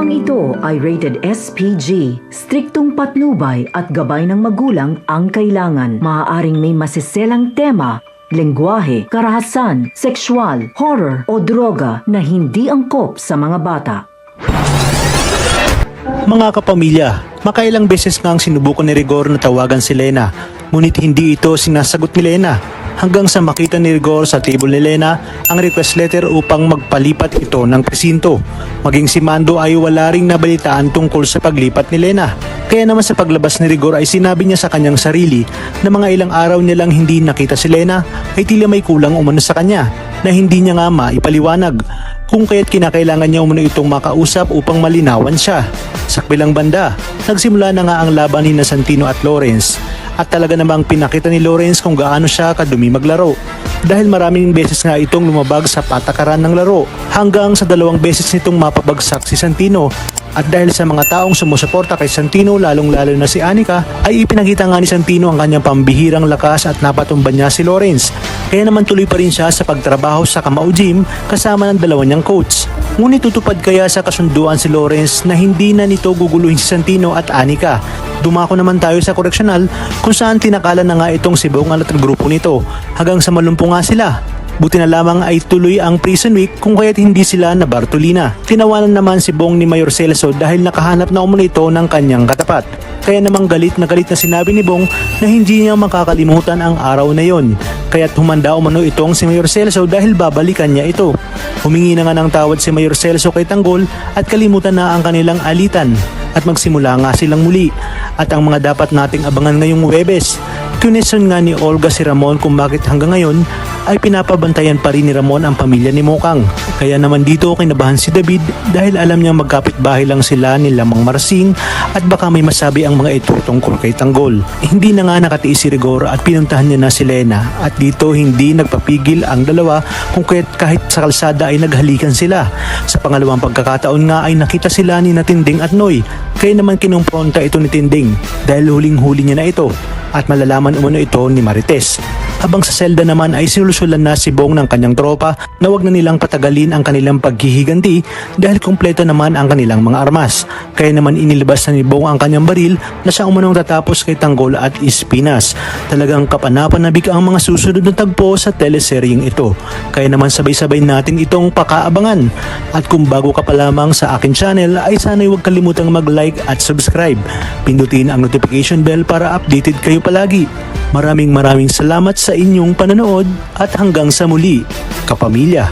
Programang ito ay rated SPG. Striktong patnubay at gabay ng magulang ang kailangan. Maaaring may masiselang tema, lengguwahe, karahasan, sexual, horror o droga na hindi angkop sa mga bata. Mga kapamilya, makailang beses nga ang sinubukan ni Rigor na tawagan si Lena, ngunit hindi ito sinasagot ni Lena. Hanggang sa makita ni Rigor sa table ni Lena ang request letter upang magpalipat ito ng presinto. Maging si Mando ay wala ring nabalitaan tungkol sa paglipat ni Lena. Kaya naman sa paglabas ni Rigor ay sinabi niya sa kanyang sarili na mga ilang araw niya lang hindi nakita si Lena ay tila may kulang umano sa kanya na hindi niya nga maipaliwanag. Kung kaya't kinakailangan niya umano itong makausap upang malinawan siya. Sa kabilang banda, nagsimula na nga ang laban ni Santino at Lawrence. At talaga namang pinakita ni Lawrence kung gaano siya kadumi maglaro. Dahil maraming beses nga itong lumabag sa patakaran ng laro hanggang sa 2 beses nitong mapabagsak si Santino. At dahil sa mga taong sumusuporta kay Santino, lalong-lalo na si Anika, ay ipinakita nga ni Santino ang kanyang pambihirang lakas at napatumban niya si Lawrence. Kaya naman tuloy pa rin siya sa pagtrabaho sa Kamao Gym kasama ng 2 niyang coach. Ngunit tutupad kaya sa kasunduan si Lawrence na hindi na nito guguluhin si Santino at Anika. Dumako naman tayo sa koreksyonal kung saan tinakala na nga itong si Bong at grupo nito hanggang sa malumpo nga sila. Buti na lamang ay tuloy ang prison week kung kaya't hindi sila na Bartolina. Tinawanan naman si Bong ni Mayor Celso dahil nakahanap na umano ito ng kanyang katapat. Kaya namang galit na sinabi ni Bong na hindi niya makakalimutan ang araw na yon. Kaya't humanda umano itong si Mayor Celso dahil babalikan niya ito. Humingi na nga ng tawad si Mayor Celso kay Tanggol at kalimutan na ang kanilang alitan. At magsimula nga silang muli. At ang mga dapat nating abangan ngayong Huwebes. Kuneson nga ni Olga si Ramon kung bakit hanggang ngayon ay pinapabantayan pa rin ni Ramon ang pamilya ni Mokang. Kaya naman dito kinabahan si David dahil alam niyang magkapit-bahay lang sila ni Lamang Marsing at baka may masabi ang mga ito tungkol kay Tanggol. Hindi na nga nakatiis si Rigor at pinuntahan niya na si Lena at dito hindi nagpapigil ang dalawa kung kahit sa kalsada ay naghalikan sila. Sa pangalawang pagkakataon nga ay nakita sila ni Tinding at Noy. Kaya naman kinumpronta ito ni Tinding dahil huling-huli niya na ito at malalaman umano ito ni Marites. Habang sa selda naman ay sinulusulan na si Bong ng kanyang tropa na wag na nilang patagalin ang kanilang paghihiganti dahil kumpleto naman ang kanilang mga armas. Kaya naman inilabas na ni Bong ang kanyang baril na siya umanong tatapos kay Tanggol at Espinas. Talagang kapanapanabik ang mga susunod na tagpo sa teleseryeng ito. Kaya naman sabay-sabay natin itong pakaabangan. At kung bago ka pa lamang sa akin channel ay sana'y huwag kalimutang mag-like at subscribe. Pindutin ang notification bell para updated kayo palagi. Maraming salamat sa inyong panonood at hanggang sa muli, kapamilya.